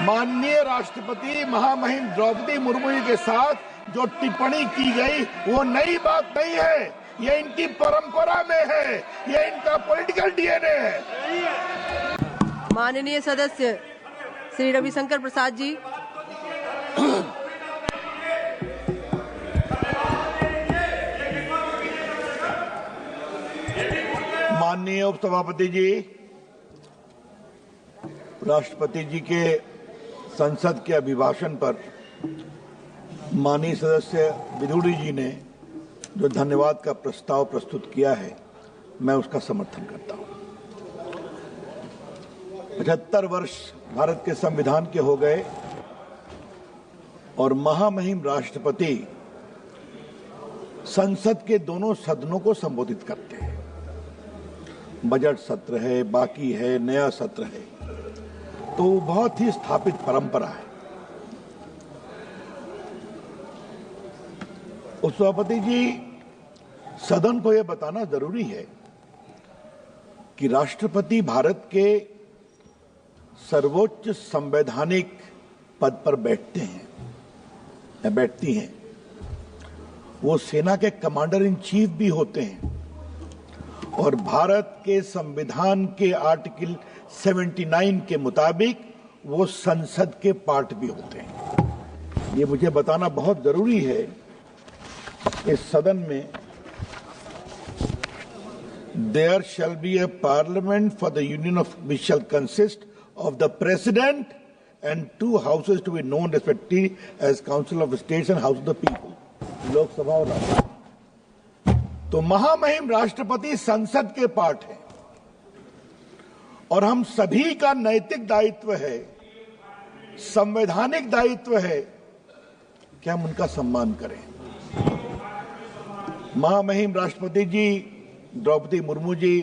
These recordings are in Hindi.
माननीय राष्ट्रपति महामहिम द्रौपदी मुर्मू जी के साथ जो टिप्पणी की गई वो नई बात नहीं है, ये इनकी परंपरा में है, ये इनका पॉलिटिकल डीएनए है। माननीय सदस्य श्री रविशंकर प्रसाद जी। माननीय उपसभापति जी, राष्ट्रपति जी के संसद के अभिभाषण पर माननीय सदस्य विदुड़ी जी ने जो धन्यवाद का प्रस्ताव प्रस्तुत किया है, मैं उसका समर्थन करता हूं। 75 वर्ष भारत के संविधान के हो गए और महामहिम राष्ट्रपति संसद के दोनों सदनों को संबोधित करते हैं। बजट सत्र है, बाकी है, नया सत्र है, तो बहुत ही स्थापित परंपरा है। उपसभापति जी, सदन को यह बताना जरूरी है कि राष्ट्रपति भारत के सर्वोच्च संवैधानिक पद पर बैठते हैं या बैठती हैं। वो सेना के कमांडर इन चीफ भी होते हैं और भारत के संविधान के आर्टिकल 79 के मुताबिक वो संसद के पार्ट भी होते हैं। ये मुझे बताना बहुत जरूरी है। इस सदन में there shall be a parliament for the union of which shall consist of the president and 2 houses to be known respectively as Council of States and House of the People, Lok Sabha और राज्यसभा। तो महामहिम राष्ट्रपति संसद के पार्ट है और हम सभी का नैतिक दायित्व है, संवैधानिक दायित्व है कि हम उनका सम्मान करें। महामहिम राष्ट्रपति जी द्रौपदी मुर्मू जी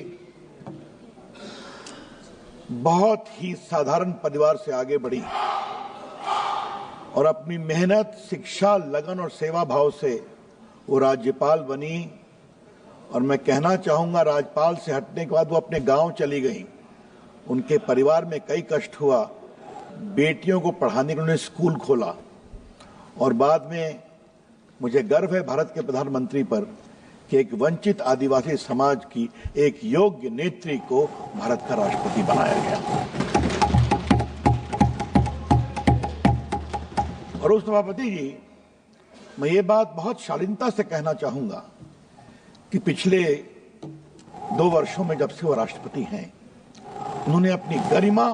बहुत ही साधारण परिवार से आगे बढ़ी और अपनी मेहनत, शिक्षा, लगन और सेवा भाव से वो राज्यपाल बनी। और मैं कहना चाहूंगा, राज्यपाल से हटने के बाद वो अपने गांव चली गई। उनके परिवार में कई कष्ट हुआ। बेटियों को पढ़ाने के लिए उन्होंने स्कूल खोला और बाद में मुझे गर्व है भारत के प्रधानमंत्री पर कि एक वंचित आदिवासी समाज की एक योग्य नेत्री को भारत का राष्ट्रपति बनाया गया। और उस सभापति जी, मैं ये बात बहुत शालीनता से कहना चाहूंगा कि पिछले 2 वर्षों में जब से वो राष्ट्रपति हैं, उन्होंने अपनी गरिमा,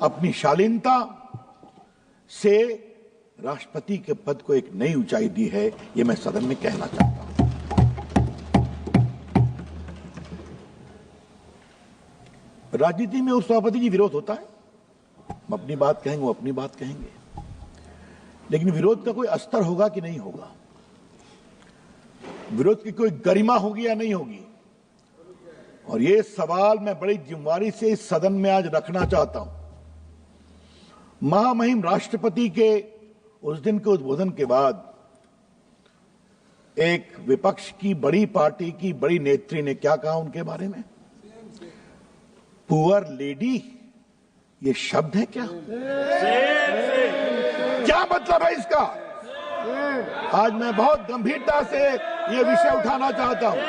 अपनी शालीनता से राष्ट्रपति के पद को एक नई ऊंचाई दी है। ये मैं सदन में कहना चाहता हूं। राजनीति में उस सभापति जी विरोध होता है, हम अपनी बात कहेंगे, वो अपनी बात कहेंगे, लेकिन विरोध का कोई अस्तर होगा कि नहीं होगा, विरोध की कोई गरिमा होगी या नहीं होगी। और ये सवाल मैं बड़ी जिम्मेदारी से इस सदन में आज रखना चाहता हूं। महामहिम राष्ट्रपति के उस दिन के उद्बोधन के बाद एक विपक्ष की बड़ी पार्टी की बड़ी नेत्री ने क्या कहा उनके बारे में? पुअर लेडी, ये शब्द है क्या? क्या मतलब है इसका? आज मैं बहुत गंभीरता से ये विषय उठाना चाहता हूं।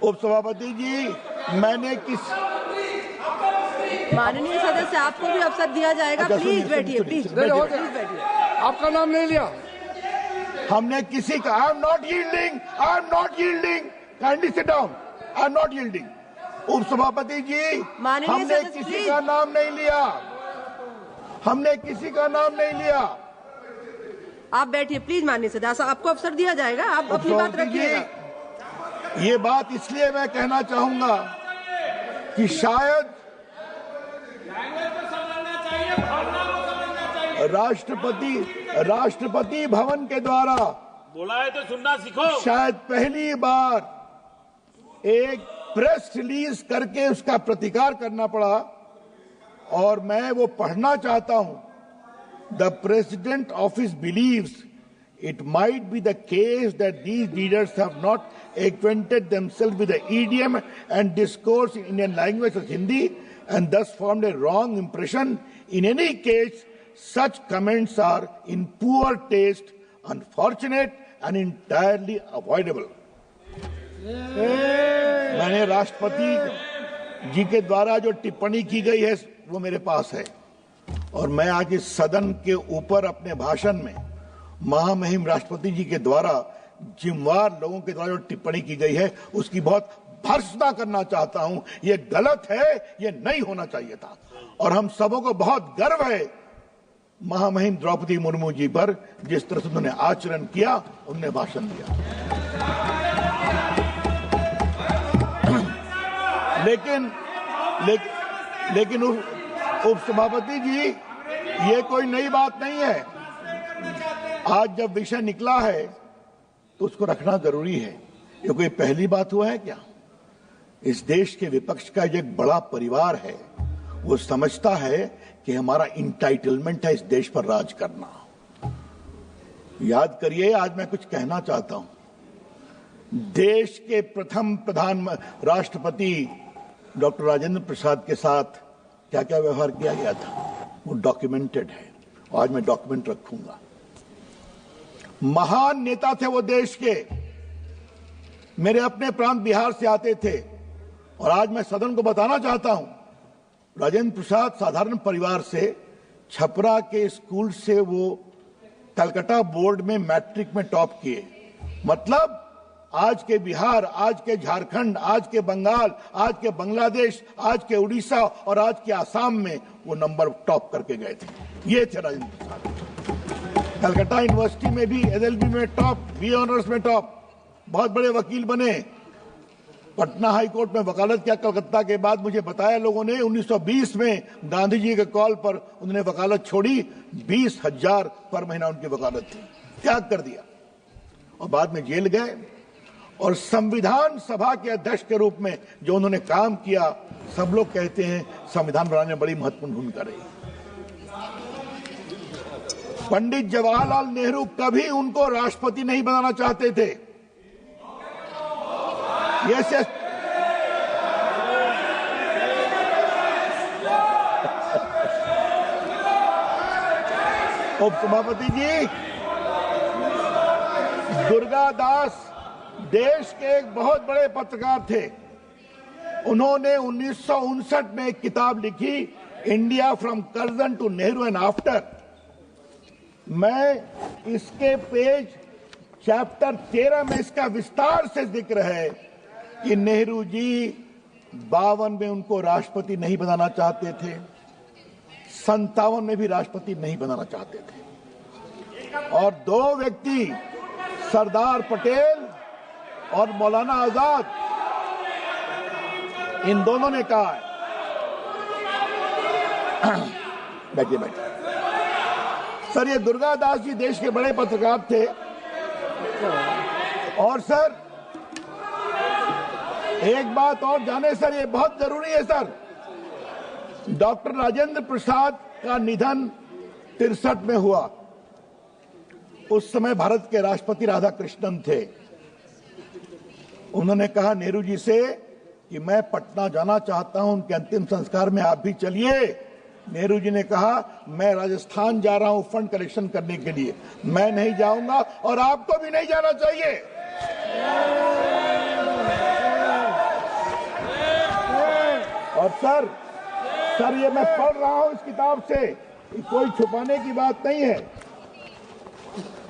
उपसभापति जी, मैंने माननीय सदस्य, आपको भी अवसर दिया जाएगा। प्लीज बैठिए, प्लीज बैठिए। आपका नाम नहीं लिया। हमने किसी का, I am not yielding, I am not yielding, kindly sit down, I am not yielding. उपसभापति जी, हमने किसी का नाम नहीं लिया, हमने किसी का नाम नहीं लिया। आप बैठिए प्लीज। माननीय सदस्य, आपको अवसर दिया जाएगा, आप अपनी बात रखिएगा। ये बात इसलिए मैं कहना चाहूंगा कि शायद राष्ट्रपति भवन के द्वारा बोला है तो सुनना सीखो। शायद पहली बार एक प्रेस रिलीज करके उसका प्रतिकार करना पड़ा और मैं वो पढ़ना चाहता हूं। The President Office believes it might be the case that these leaders have not acquainted themselves with the idiom and discourse in Indian language as Hindi and thus formed a wrong impression. In any case, such comments are in poor taste, unfortunate and entirely avoidable. मैंने राष्ट्रपति जी के द्वारा जो टिप्पणी की गई है वो मेरे पास है और मैं आज इस सदन के ऊपर अपने भाषण में महामहिम राष्ट्रपति जी के द्वारा जिम्मेवार लोगों के द्वारा जो टिप्पणी की गई है उसकी बहुत भर्त्सना करना चाहता हूं। ये गलत है, ये नहीं होना चाहिए था और हम सबों को बहुत गर्व है महामहिम द्रौपदी मुर्मू जी पर जिस तरह से उन्होंने आचरण किया, उन्होंने भाषण दिया। लेकिन उपसभापति जी ये कोई नई बात नहीं है। आज जब विषय निकला है तो उसको रखना जरूरी है। ये कोई पहली बात हुआ है क्या? इस देश के विपक्ष का एक बड़ा परिवार है, वो समझता है कि हमारा इंटाइटलमेंट है इस देश पर राज करना। याद करिए, आज मैं कुछ कहना चाहता हूं। देश के प्रथम राष्ट्रपति डॉक्टर राजेंद्र प्रसाद के साथ क्या क्या व्यवहार किया गया था वो डॉक्यूमेंटेड है और आज मैं डॉक्यूमेंट रखूंगा। महान नेता थे वो देश के, मेरे अपने प्रांत बिहार से आते थे और आज मैं सदन को बताना चाहता हूं, राजेंद्र प्रसाद साधारण परिवार से, छपरा के स्कूल से वो कलकत्ता बोर्ड में मैट्रिक में टॉप किए। मतलब आज के बिहार, आज के झारखंड, आज के बंगाल, आज के बांग्लादेश, आज के उड़ीसा और आज के आसाम में वो नंबर टॉप करके गए थे। ये थे राजेंद्र प्रसाद। कलकत्ता यूनिवर्सिटी में भी एलएलबी में टॉप, बी ऑनर्स में टॉप, बहुत बड़े वकील बने। पटना हाई कोर्ट में वकालत किया कलकत्ता के बाद। मुझे बताया लोगों ने 1920 में गांधी जी के कॉल पर उन्होंने वकालत छोड़ी, 20,000 पर महीना उनकी वकालत थी, त्याग कर दिया और बाद में जेल गए। और संविधान सभा के अध्यक्ष के रूप में जो उन्होंने काम किया, सब लोग कहते हैं संविधान बनाने में बड़ी महत्वपूर्ण भूमिका रही। पंडित जवाहरलाल नेहरू कभी उनको राष्ट्रपति नहीं बनाना चाहते थे। यस यस उपसभापति जी, दुर्गादास देश के एक बहुत बड़े पत्रकार थे। उन्होंने 1959 में एक किताब लिखी, India from Curzon to Nehru and after. मैं इसके पेज चैप्टर 13 में इसका विस्तार से जिक्र है कि नेहरू जी 52 में उनको राष्ट्रपति नहीं बनाना चाहते थे, 57 में भी राष्ट्रपति नहीं बनाना चाहते थे। और दो व्यक्ति, सरदार पटेल और मौलाना आजाद, इन दोनों ने कहा है बैठिए बैठिए सर, ये दुर्गादास जी देश के बड़े पत्रकार थे। और सर एक बात और जाने सर, ये बहुत जरूरी है सर, डॉक्टर राजेंद्र प्रसाद का निधन 63 में हुआ। उस समय भारत के राष्ट्रपति राधाकृष्णन थे। उन्होंने कहा नेहरू जी से कि मैं पटना जाना चाहता हूं, उनके अंतिम संस्कार में आप भी चलिए। नेहरू जी ने कहा मैं राजस्थान जा रहा हूं फंड कलेक्शन करने के लिए, मैं नहीं जाऊंगा और आपको भी नहीं जाना चाहिए। और सर ये मैं पढ़ रहा हूं इस किताब से, कोई छुपाने की बात नहीं है।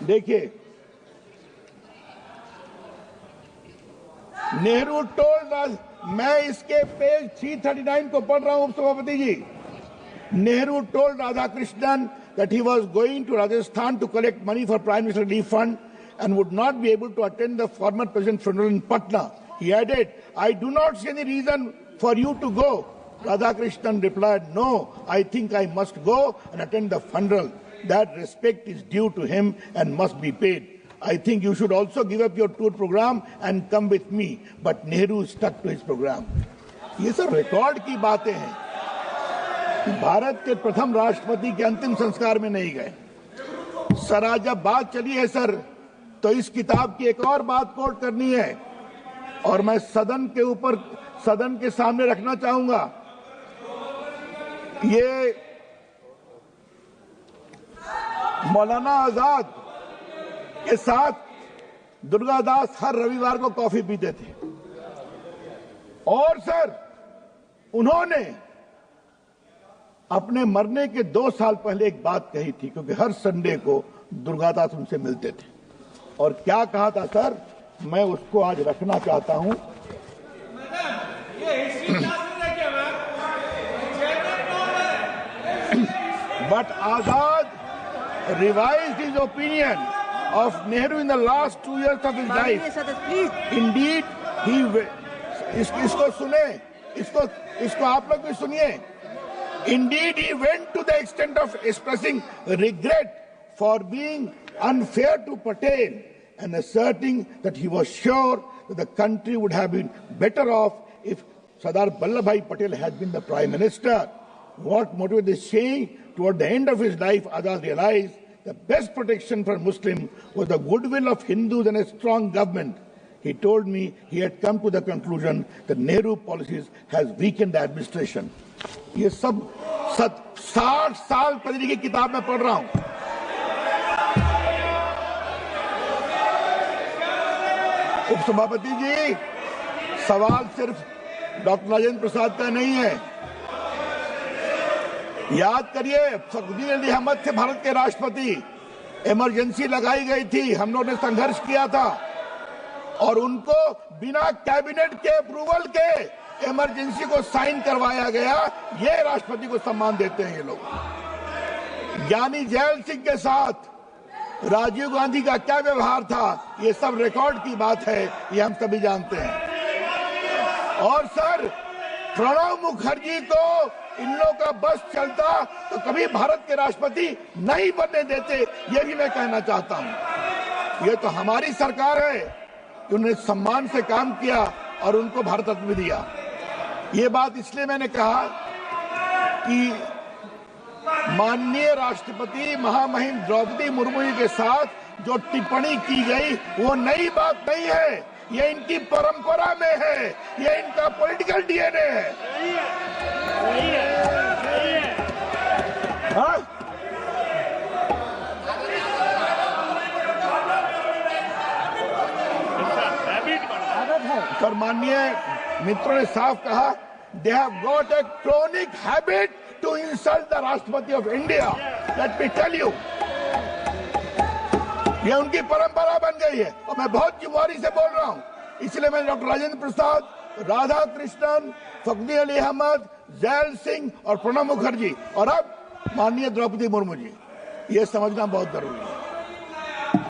देखिए, नेहरू टोल्ड, मैं इसके पेज 339 को पढ़ रहा हूं उपसभापति जी। Nehru told Radhakrishnan that he was going to Rajasthan to collect money for Prime Minister Relief Fund and would not be able to attend the former president's funeral in Patna. He added, I do not see any reason for you to go. Radhakrishnan replied, no, I think I must go and attend the funeral. That respect is due to him and must be paid. I think you should also give up your tour program and come with me. But Nehru stuck to his program. ये सब रिकॉर्ड की बातें हैं। कि भारत के प्रथम राष्ट्रपति के अंतिम संस्कार में नहीं गए। सर, आज जब बात चली है सर, तो इस किताब की एक और बात कोट करनी है और मैं सदन के सामने रखना चाहूंगा। ये मौलाना आजाद के साथ दुर्गादास हर रविवार को कॉफी पीते थे और सर उन्होंने अपने मरने के 2 साल पहले एक बात कही थी, क्योंकि हर संडे को दुर्गादास उनसे मिलते थे। और क्या कहा था सर, मैं उसको आज रखना चाहता हूं। But Azad revised his opinion of Nehru in the last 2 years of his life. Indeed, इसको सुने, इसको आप लोग भी सुनिए। Indeed, he went to the extent of expressing regret for being unfair to Patel and asserting that he was sure that the country would have been better off if Sardar Vallabhbhai Patel had been the Prime Minister. What motivated this change? Toward the end of his life, Azad realized the best protection for Muslims was the goodwill of Hindus and a strong government. He told me he had come to the conclusion that Nehru policies has weakened the administration. ये सब 60 साल पहले की किताब में पढ़ रहा हूं। उपसभापति जी, सवाल सिर्फ डॉक्टर राजेंद्र प्रसाद का नहीं है। याद करिए, फखरुद्दीन अली अहमद थे भारत के राष्ट्रपति। इमरजेंसी लगाई गई थी, हम लोगों ने संघर्ष किया था और उनको बिना कैबिनेट के अप्रूवल के इमरजेंसी को साइन करवाया गया। ये राष्ट्रपति को सम्मान देते हैं ये लोग। ज्ञानी जैल सिंह के साथ राजीव गांधी का क्या व्यवहार था, ये सब रिकॉर्ड की बात है, ये हम सभी जानते हैं। और सर, प्रणब मुखर्जी को इन लोगों का बस चलता तो कभी भारत के राष्ट्रपति नहीं बनने देते, ये भी मैं कहना चाहता हूं। ये तो हमारी सरकार है कि उन्होंने सम्मान से काम किया और उनको भारत रत्न भी दिया। ये बात इसलिए मैंने कहा कि माननीय राष्ट्रपति महामहिम द्रौपदी मुर्मू जी के साथ जो टिप्पणी की गई वो नई बात नहीं है, ये इनकी परंपरा में है, ये इनका पॉलिटिकल डीएनए है। हाँ? और माननीय मित्रों ने साफ कहा, they have got a chronic habit to insult the राष्ट्रपति of India. Let me tell you, ये उनकी परंपरा बन गई है और मैं बहुत जिम्मेदारी से बोल रहा हूँ। इसलिए मैं डॉक्टर राजेंद्र प्रसाद, राधा कृष्णन, फखरुद्दीन अली अहमद, जैल सिंह और प्रणब मुखर्जी और अब माननीय द्रौपदी मुर्मू जी, ये समझना बहुत जरूरी है।